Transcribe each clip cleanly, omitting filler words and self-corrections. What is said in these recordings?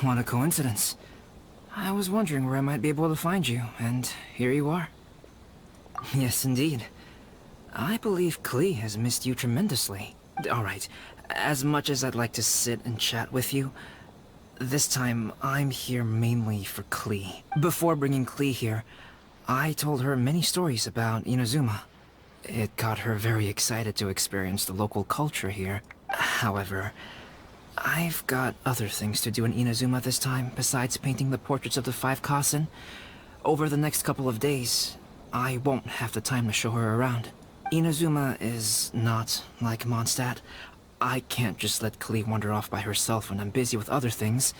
What a coincidence. I was wondering where I might be able to find you, and here you are. Yes, indeed. I believe Klee has missed you tremendously. Alright, as much as I'd like to sit and chat with you, this time I'm here mainly for Klee. Before bringing Klee here, I told her many stories about Inazuma. It got her very excited to experience the local culture here. However, I've got other things to do in Inazuma this time, besides painting the portraits of the 5 Kasen. Over the next couple of days, I won't have the time to show her around. Inazuma is not like Mondstat. I can't just let Klee wander off by herself when I'm busy with other things.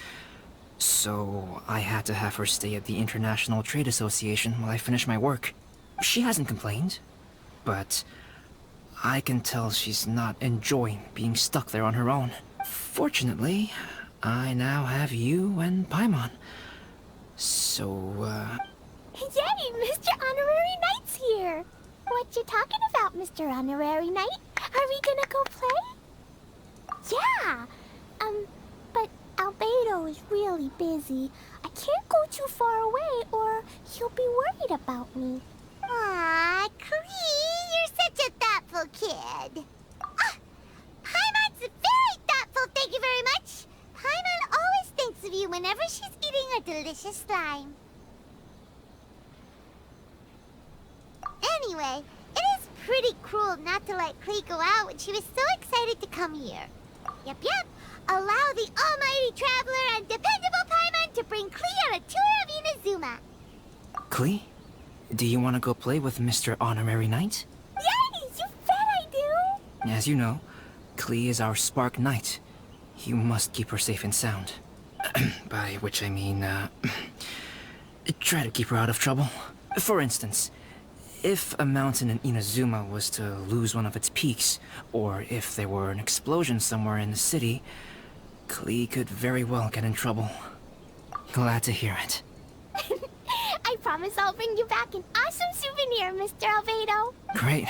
So I had to have her stay at the International Trade Association while I finish my work. She hasn't complained, but I can tell she's not enjoying being stuck there on her own. Fortunately, I now have you and Paimon. So, Yay! Mr. Honorary Knight's here! What you talking about, Mr. Honorary Knight? Are we gonna go play? Yeah! But Albedo is really busy. I can't go too far away or he'll be worried about me. Aw, Klee, you're such a thoughtful kid. Paimon's very thoughtful, thank you very much. Paimon always thinks of you whenever she's eating a delicious slime. Anyway, it is pretty cruel not to let Klee go out when she was so excited to come here. Yep. Allow the almighty traveler and dependable Paimon to bring Klee on a tour of Inazuma. Klee? Do you want to go play with Mr. Honorary Knight? Yay! You bet I do! As you know, Klee is our Spark Knight. You must keep her safe and sound. By which I mean, try to keep her out of trouble. For instance, if a mountain in Inazuma was to lose one of its peaks, or if there were an explosion somewhere in the city, Klee could very well get in trouble. Glad to hear it. I promise I'll bring you back an awesome souvenir, Mr. Albedo. Great.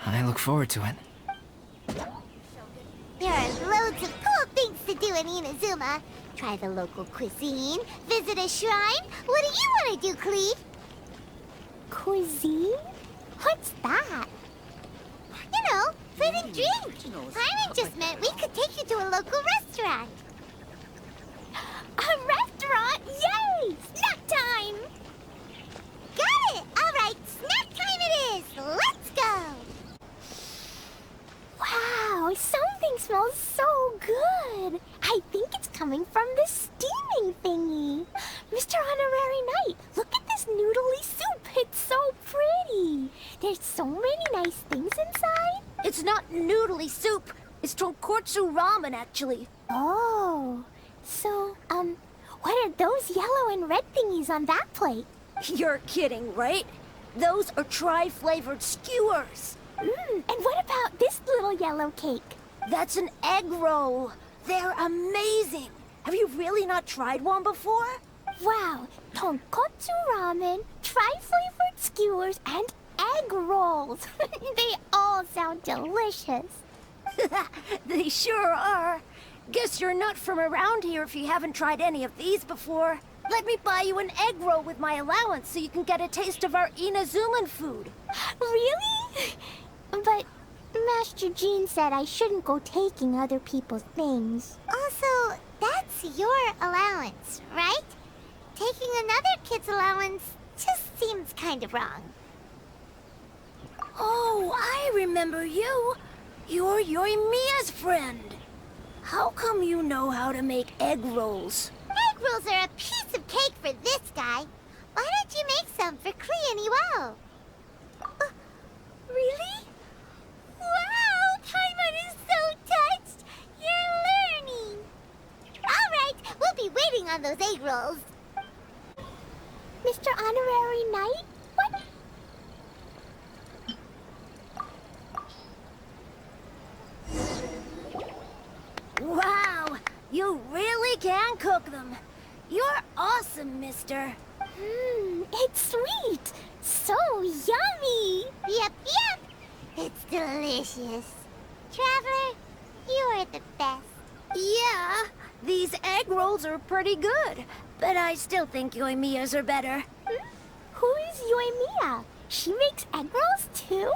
I look forward to it. There are loads of cool things to do in Inazuma. Try the local cuisine, visit a shrine. What do you want to do, Klee? Cuisine? What's that? You know, food and drink. Paimon just meant we could take you to a local restaurant. A restaurant? Yay! Snack time! Got it! Alright, snack time it is! Let's go! Wow, something smells so good. I think it's coming from the steaming thingy. Mr. Honorary Knight, look at this noodly soup. It's so pretty. There's so many nice things inside. It's not noodly soup. It's tonkotsu ramen, actually. Oh, so, what are those yellow and red thingies on that plate? You're kidding, right? Those are tri-flavored skewers. And what about this little yellow cake? That's an egg roll. They're amazing. Have you really not tried one before? Wow, tonkotsu ramen, tri-flavored skewers, and egg rolls. They all sound delicious. They sure are. Guess you're not from around here if you haven't tried any of these before. Let me buy you an egg roll with my allowance so you can get a taste of our Inazuman food. Really? But Master Jean said I shouldn't go taking other people's things. Also, that's your allowance, right? Taking another kid's allowance just seems kind of wrong. Oh, I remember you. You're Yoimiya's friend. How come you know how to make egg rolls? Egg rolls are a piece of cake for this guy. Why don't you make some for Klee and Iwao? Really? Wow, Paimon is so touched. You're learning. All right, we'll be waiting on those egg rolls. Mr. Honorary Knight? What? Wow, you really can cook them. You're awesome, mister. It's sweet. So yummy. Yep. It's delicious. Traveler, you are the best. Yeah, These egg rolls are pretty good, but I still think Yoimiya's are better. Who is Yoimiya? She makes egg rolls too?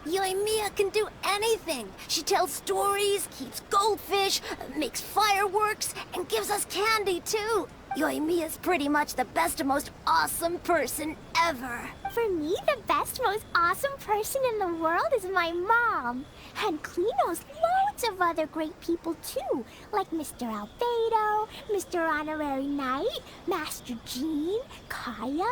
Yoimiya can do anything. She tells stories, keeps goldfish, makes fireworks, and gives us candy too. Yoimiya's pretty much the best and most awesome person ever. For me, the best, most awesome person in the world is my mom. And Klee knows loads of other great people too, like Mr. Albedo, Mr. Honorary Knight, Master Jean, Kaya.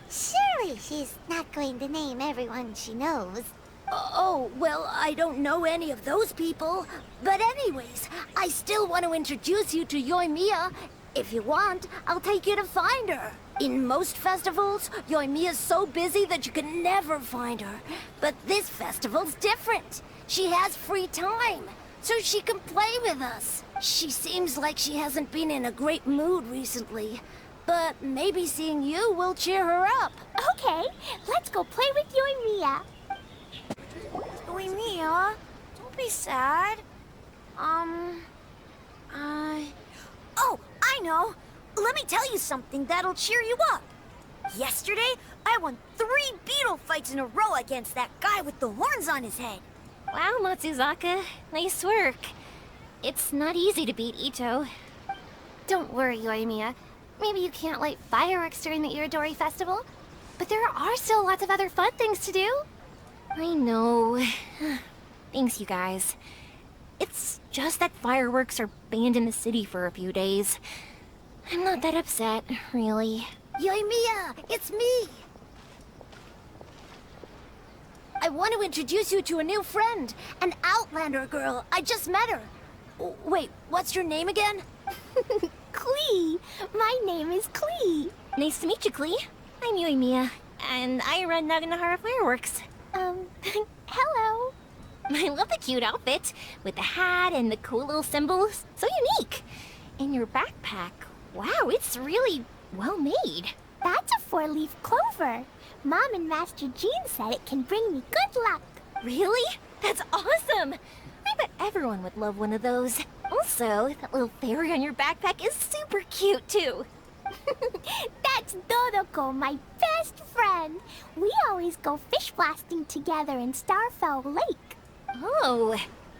Surely she's not going to name everyone she knows. Oh, well, I don't know any of those people. But anyways, I still want to introduce you to Yoimiya. If you want, I'll take you to find her. In most festivals, Yoimiya's so busy that you can never find her. But this festival's different. She has free time, so she can play with us. She seems like she hasn't been in a great mood recently. But maybe seeing you will cheer her up. Okay, let's go play with Yoimiya. Yoimiya, don't be sad. Oh, I know. Let me tell you something that'll cheer you up. Yesterday, I won 3 beetle fights in a row against that guy with the horns on his head. Wow, Matsuzaka. Nice work. It's not easy to beat Ito. Don't worry, Yoimiya. Maybe you can't light fireworks during the Irodori festival, but there are still lots of other fun things to do. I know. Thanks, you guys. It's just that fireworks are banned in the city for a few days. I'm not that upset, really. Yoimiya, it's me. I want to introduce you to a new friend, an Outlander girl. I just met her. Wait, what's your name again? Klee. My name is Klee. Nice to meet you, Klee. I'm Yoimiya, and I run Naganahara Fireworks. Hello. I love the cute outfit, with the hat and the cool little symbols. So unique. And your backpack, wow, it's really well made. That's a 4-leaf clover. Mom and Master Jean said it can bring me good luck. Really? That's awesome! I bet everyone would love one of those. Also, that little fairy on your backpack is super cute, too. That's Dodoco, my best friend. We always go fish blasting together in Starfell Lake. Oh,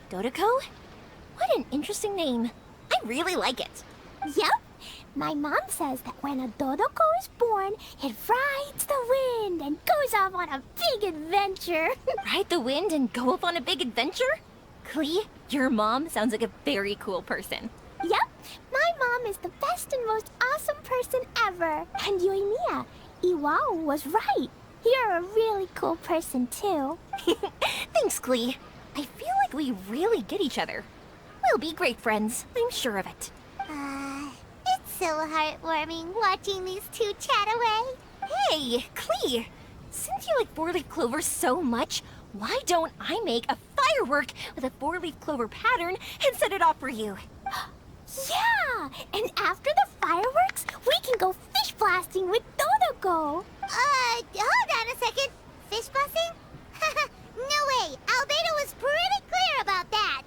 Dodoco? What an interesting name. I really like it. Yep. My mom says that when a Dodoco is born, it rides the wind and goes off on a big adventure. Ride the wind and go off on a big adventure? Klee, your mom sounds like a very cool person. Yep. My mom is the best and most awesome person ever. And Yoimiya, Iwao was right. You're a really cool person, too. Thanks, Klee. I feel like we really get each other. We'll be great friends, I'm sure of it. It's so heartwarming watching these two chat away. Hey, Klee! Since you like 4-leaf clover so much, why don't I make a firework with a 4-leaf clover pattern and set it off for you? Yeah! And after the fireworks, we can go fish blasting with Dodoco. Hold on a second. Fish busting? No way. Albedo was pretty clear about that.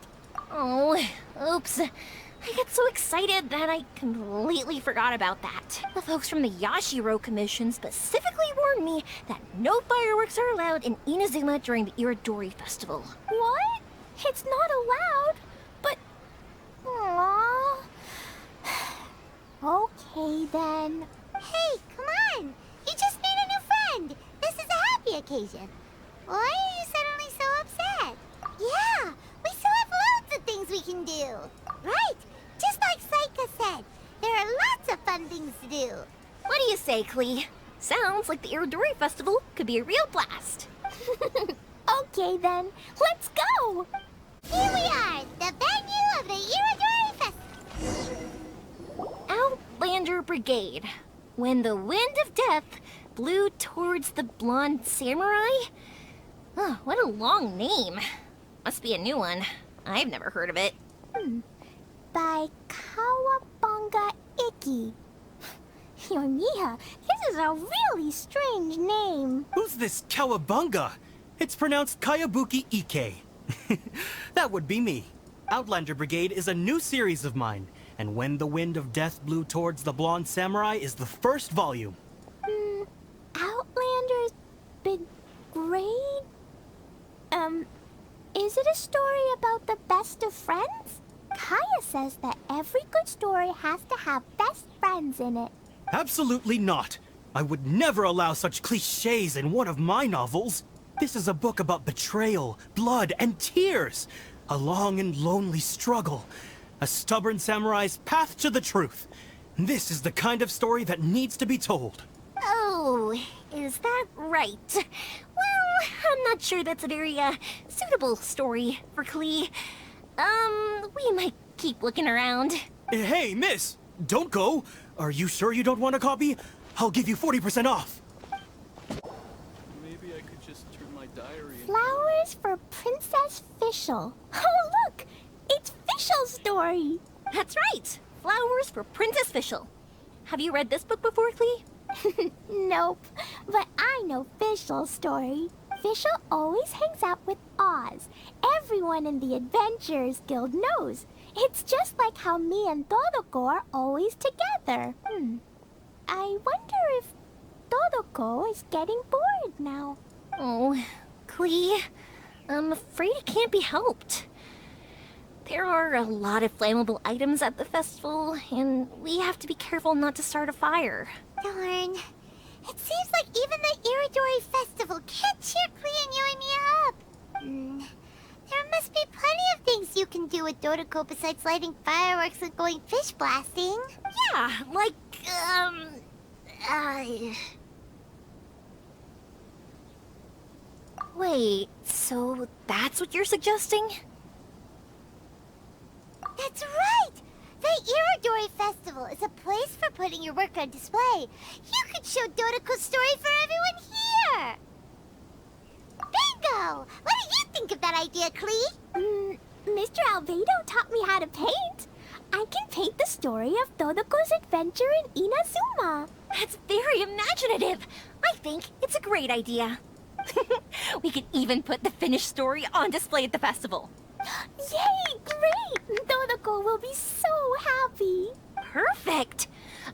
Oh, oops. I got so excited that I completely forgot about that. The folks from the Yashiro Commission specifically warned me that no fireworks are allowed in Inazuma during the Irodori Festival. What? It's not allowed? But... Aww. Okay, then. Hey, come on. You just made a new friend. This is a happy occasion. Why are you suddenly so upset? Yeah, we still have loads of things we can do. Right, just like Saika said. There are lots of fun things to do. What do you say, Klee? Sounds like the Irodori Festival could be a real blast. Okay, then. Let's go! Here we are, the venue of the Irodori Festival. Outlander Brigade. When the wind of death blew towards the blonde samurai? Oh, what a long name. Must be a new one. I've never heard of it. By Kawabunga Iki. Yoimiya, this is a really strange name. Who's this Kawabunga? It's pronounced Kayabuki Ike. That would be me. Outlander Brigade is a new series of mine, and When the Wind of Death Blew Towards the Blonde Samurai is the first volume. Outlander's Big Grade? Is it a story about the best of friends? Kaya says that every good story has to have best friends in it. Absolutely not. I would never allow such cliches in one of my novels. This is a book about betrayal, blood, and tears. A long and lonely struggle. A stubborn samurai's path to the truth. This is the kind of story that needs to be told. Oh, is that right? Well, I'm not sure that's a very, suitable story for Klee. We might keep looking around. Hey, miss! Don't go! Are you sure you don't want a copy? I'll give you 40% off. Maybe I could just turn my diary into... Flowers for Princess Fischl. Oh, look! It's Fischl's story! That's right! Flowers for Princess Fischl. Have you read this book before, Klee? Nope, but I know Fischl's story. Fischl always hangs out with Oz. Everyone in the Adventurers Guild knows. It's just like how me and Dodoco are always together. I wonder if Dodoco is getting bored now. Oh, Klee, I'm afraid it can't be helped. There are a lot of flammable items at the festival, and we have to be careful not to start a fire. Darn. It seems like even the Irodori festival can't cheer Klee and you and me up. There must be plenty of things you can do with Dodoco besides lighting fireworks and going fish blasting. Yeah, like, Wait, so that's what you're suggesting? That's right! The Irodori Festival is a place for putting your work on display. You could show Dodoco's story for everyone here! Bingo! What do you think of that idea, Klee? Mr. Albedo taught me how to paint. I can paint the story of Dodoco's adventure in Inazuma. That's very imaginative. I think it's a great idea. We could even put the finished story on display at the festival. Yay! Great! Dodoco will be so happy. Perfect!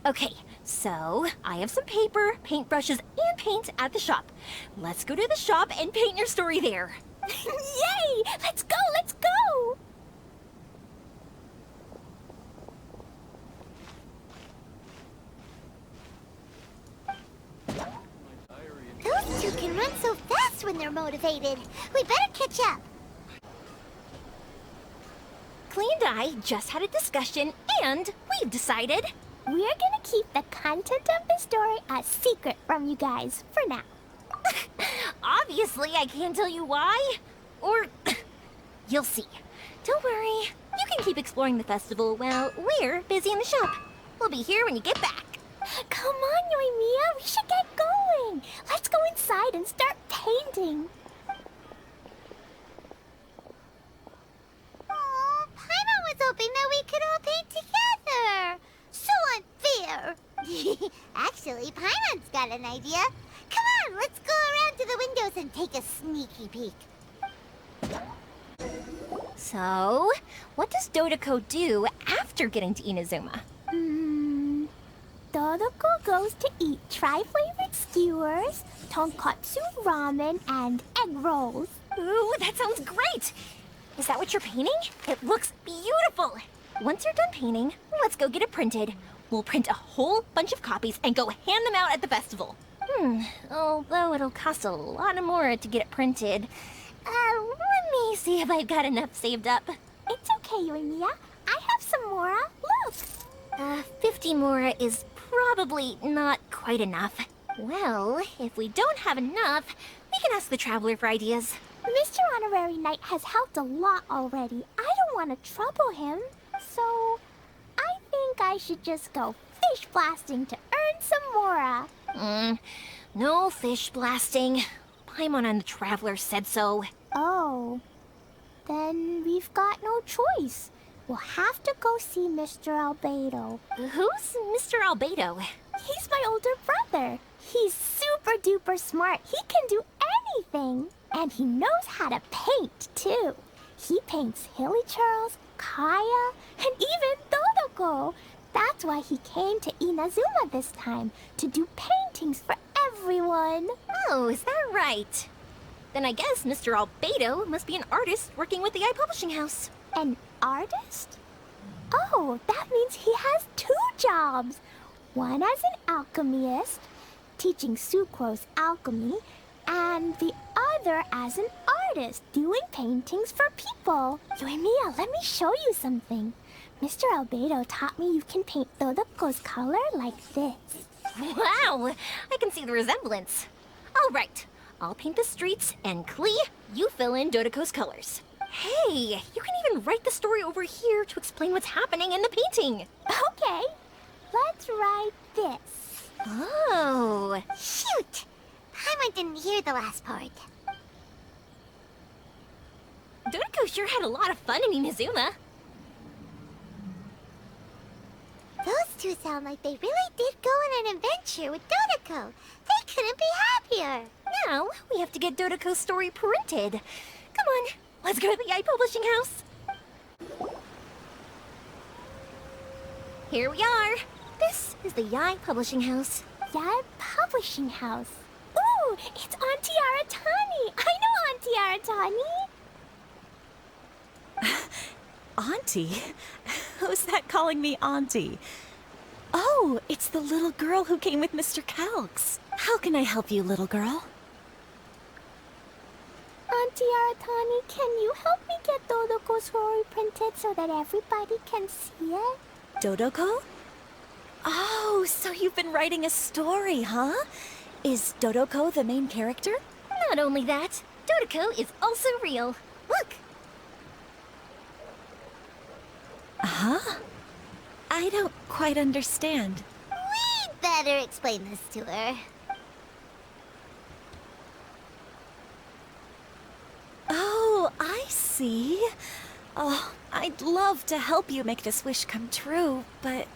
Okay, so I have some paper, paintbrushes, and paint at the shop. Let's go to the shop and paint your story there. Yay! Let's go! Let's go! Those two can run so fast when they're motivated. We better catch up. Klee and I just had a discussion, and we've decided... We're gonna keep the content of the story a secret from you guys for now. Obviously, I can't tell you why. Or... you'll see. Don't worry. You can keep exploring the festival while we're busy in the shop. We'll be here when you get back. Come on, Yoimiya, we should get going. Let's go inside and start painting. Oh, Paimon was hoping that we could all paint together. So unfair. Actually, Paimon's got an idea. Come on, let's go around to the windows and take a sneaky peek. So, what does Dodoco do after getting to Inazuma? Dodoco goes to eat tri-flavored skewers, tonkatsu ramen, and egg rolls. Ooh, that sounds great! Is that what you're painting? It looks beautiful! Once you're done painting, let's go get it printed. We'll print a whole bunch of copies and go hand them out at the festival. Although it'll cost a lot more to get it printed. Let me see if I've got enough saved up. It's okay, Yoimiya. I have some more. Look! 50 more is probably not quite enough. Well, if we don't have enough, we can ask the Traveler for ideas. Mr. Honorary Knight has helped a lot already. I don't want to trouble him. So, I think I should just go fish blasting to earn some more. No fish blasting. Paimon and the Traveler said so. Oh, then we've got no choice. We'll have to go see Mr. Albedo. Who's Mr. Albedo? He's my older brother. He's super duper smart. He can do anything. And he knows how to paint, too. He paints Hilly Churls, Kaya, and even Dodoco. That's why he came to Inazuma this time, to do paintings for everyone. Oh, is that right? Then I guess Mr. Albedo must be an artist working with the iPublishing house. An artist? Oh, that means he has 2 jobs. One as an alchemist, teaching sucrose alchemy, and the other as an artist, doing paintings for people. Yoimiya, let me show you something. Mr. Albedo taught me you can paint Dodoco's color like this. Wow, I can see the resemblance. All right, I'll paint the streets, and Klee, you fill in Dodoco's colors. Hey, you can even write the story over here to explain what's happening in the painting. Okay, let's write this. Oh. Shoot! Paimon didn't hear the last part. Dodoco sure had a lot of fun in Inazuma. Those two sound like they really did go on an adventure with Dodoco. They couldn't be happier. Now, we have to get Dodoco's story printed. Come on, let's go to the iPublishing house. Here we are. This is the Yai Publishing House. Yai Publishing House. Ooh, it's Auntie Aratani. I know Auntie Aratani. Auntie? Who's that calling me Auntie? Oh, it's the little girl who came with Mr. Calx. How can I help you, little girl? Auntie Aratani, can you help me get Dodoco's story printed so that everybody can see it? Dodoco? Oh, so you've been writing a story, huh? Is Dodoco the main character? Not only that, Dodoco is also real. Look! Huh? I don't quite understand. We'd better explain this to her. Oh, I see. Oh, I'd love to help you make this wish come true, but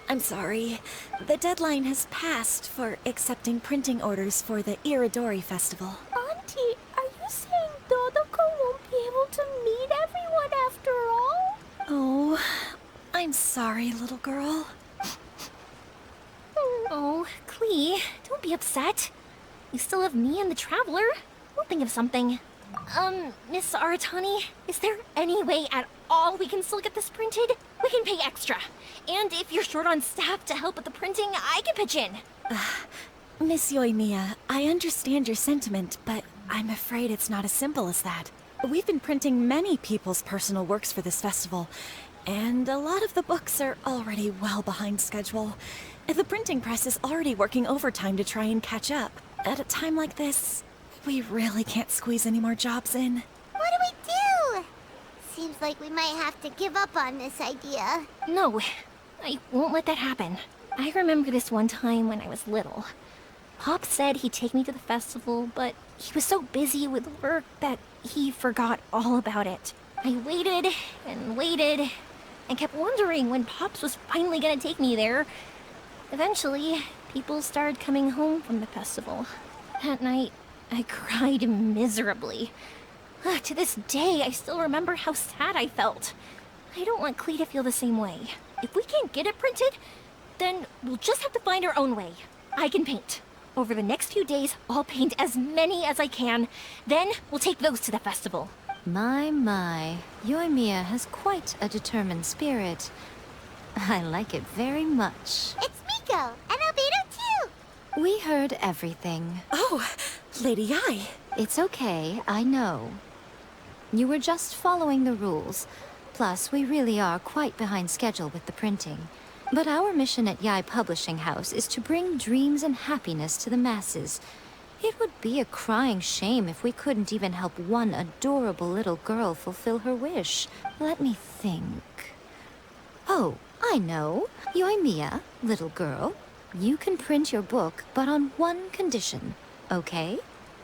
I'm sorry. The deadline has passed for accepting printing orders for the Irodori festival. Auntie, are you saying Dodoco won't be able to meet everyone after all? Oh, I'm sorry, little girl. Oh, Klee, don't be upset. You still have me and the Traveler. We'll think of something. Miss Aratani, is there any way at all we can still get this printed? We can pay extra. And if you're short on staff to help with the printing, I can pitch in. Miss Yoimiya, I understand your sentiment, but I'm afraid it's not as simple as that. We've been printing many people's personal works for this festival, and a lot of the books are already well behind schedule. The printing press is already working overtime to try and catch up. At a time like this, we really can't squeeze any more jobs in. What do we do? Seems like we might have to give up on this idea. No, I won't let that happen. I remember this one time when I was little. Pop said he'd take me to the festival, but he was so busy with work that he forgot all about it. I waited and kept wondering when Pops was finally gonna take me there. Eventually, people started coming home from the festival. That night, I cried miserably. To this day, I still remember how sad I felt. I don't want Klee to feel the same way. If we can't get it printed, then we'll just have to find our own way. I can paint. Over the next few days, I'll paint as many as I can. Then we'll take those to the festival. My. Yoimiya has quite a determined spirit. I like it very much. It's Miko and Albedo too. We heard everything. Oh, Lady Ai. It's okay, I know. You were just following the rules. Plus, we really are quite behind schedule with the printing. But our mission at Yai Publishing House is to bring dreams and happiness to the masses. It would be a crying shame if we couldn't even help one adorable little girl fulfill her wish. Let me think. Oh, I know. Yoimiya, little girl, you can print your book, but on one condition, okay?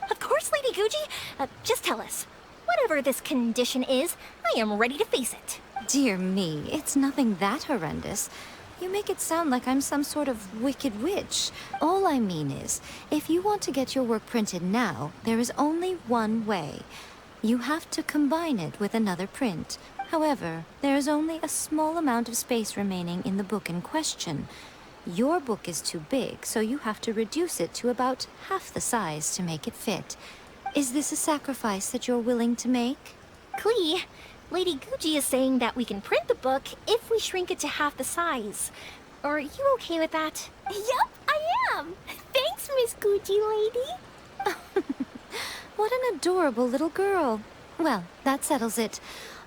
Of course, Lady Guji. Just tell us. Whatever this condition is, I am ready to face it. Dear me, it's nothing that horrendous. You make it sound like I'm some sort of wicked witch. All I mean is, if you want to get your work printed now, there is only one way. You have to combine it with another print. However, there is only a small amount of space remaining in the book in question. Your book is too big, so you have to reduce it to about half the size to make it fit. Is this a sacrifice that you're willing to make? Klee, Lady Gucci is saying that we can print the book if we shrink it to half the size. Are you okay with that? Yup, I am. Thanks, Miss Gucci lady. What an adorable little girl. Well, that settles it.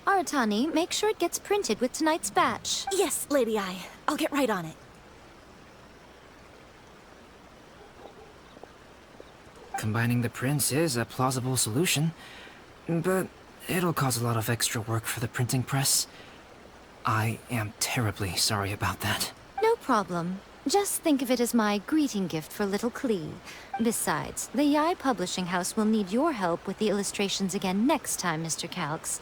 Aratani, make sure it gets printed with tonight's batch. Yes, Lady I. I'll get right on it. Combining the prints is a plausible solution, but it'll cause a lot of extra work for the printing press. I am terribly sorry about that. No problem. Just think of it as my greeting gift for little Klee. Besides, the Yai Publishing House will need your help with the illustrations again next time, Mr. Calx.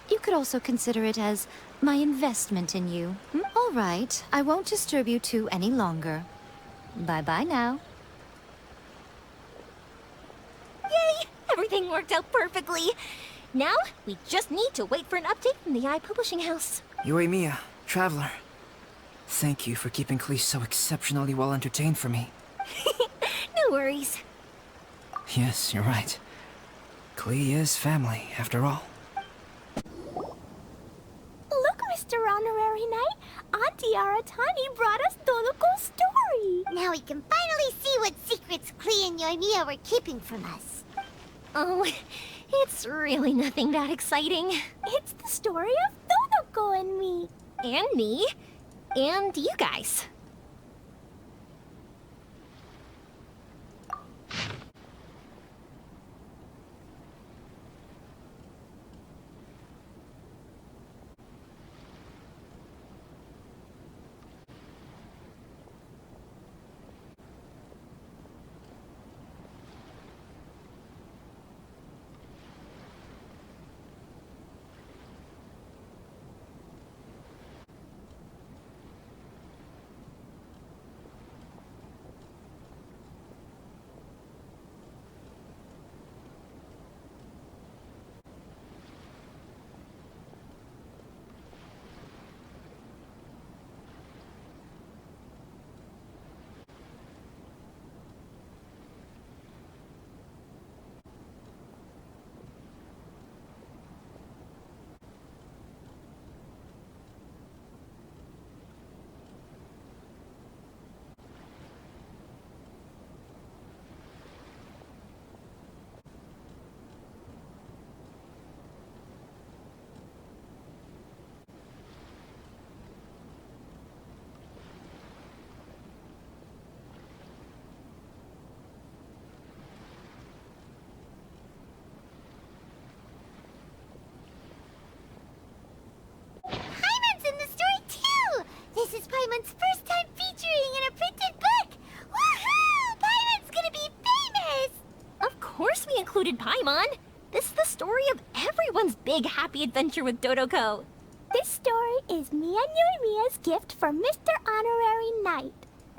You could also consider it as my investment in you. All right, I won't disturb you two any longer. Bye-bye now. Yay! Everything worked out perfectly. Now, we just need to wait for an update from the Yai Publishing House. Yoimiya, Traveler. Thank you for keeping Klee so exceptionally well entertained for me. No worries. Yes, you're right. Klee is family, after all. Look, Mr. Honorary Knight, Auntie Aratani brought us Dodoco's story. Now we can finally see what secrets Klee and Yoimiya were keeping from us. Oh, it's really nothing that exciting. It's the story of Dodoco and me. And me. And you guys. This is Paimon's first time featuring in a printed book! Woohoo! Paimon's gonna be famous! Of course we included Paimon. This is the story of everyone's big happy adventure with Dodoco. This story is me and Yoimiya's gift for Mr. Honorary Knight.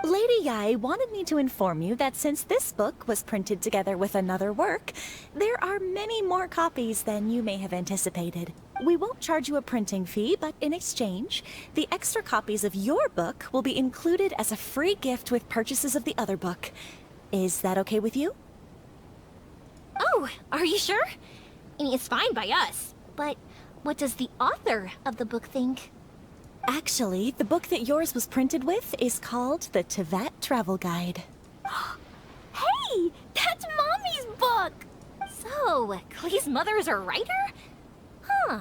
Lady Yai wanted me to inform you that since this book was printed together with another work, there are many more copies than you may have anticipated. We won't charge you a printing fee, but in exchange, the extra copies of your book will be included as a free gift with purchases of the other book. Is that okay with you? Oh, are you sure? I mean, it's fine by us. But what does the author of the book think? Actually, the book that yours was printed with is called the Teyvat Travel Guide. Hey, that's Mommy's book! So, Klee's mother is a writer? Huh.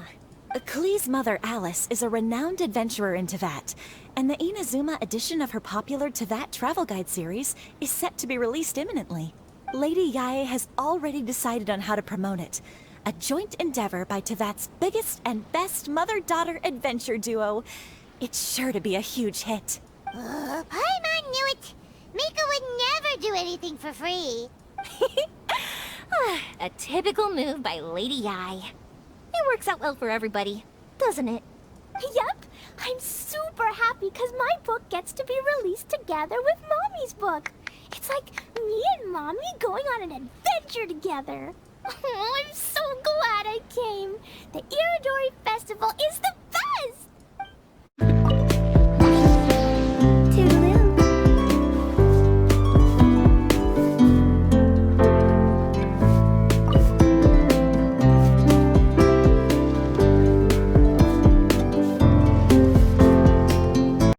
Klee's mother, Alice, is a renowned adventurer in Teyvat, and the Inazuma edition of her popular Teyvat Travel Guide series is set to be released imminently. Lady Yai has already decided on how to promote it. A joint endeavor by Teyvat's biggest and best mother-daughter adventure duo. It's sure to be a huge hit. Paimon knew it! Mika would never do anything for free. A typical move by Lady Yai. It works out well for everybody, doesn't it? Yep, I'm super happy because my book gets to be released together with Mommy's book. It's like me and Mommy going on an adventure together. Oh, I'm so glad I came. The Irodori Festival is the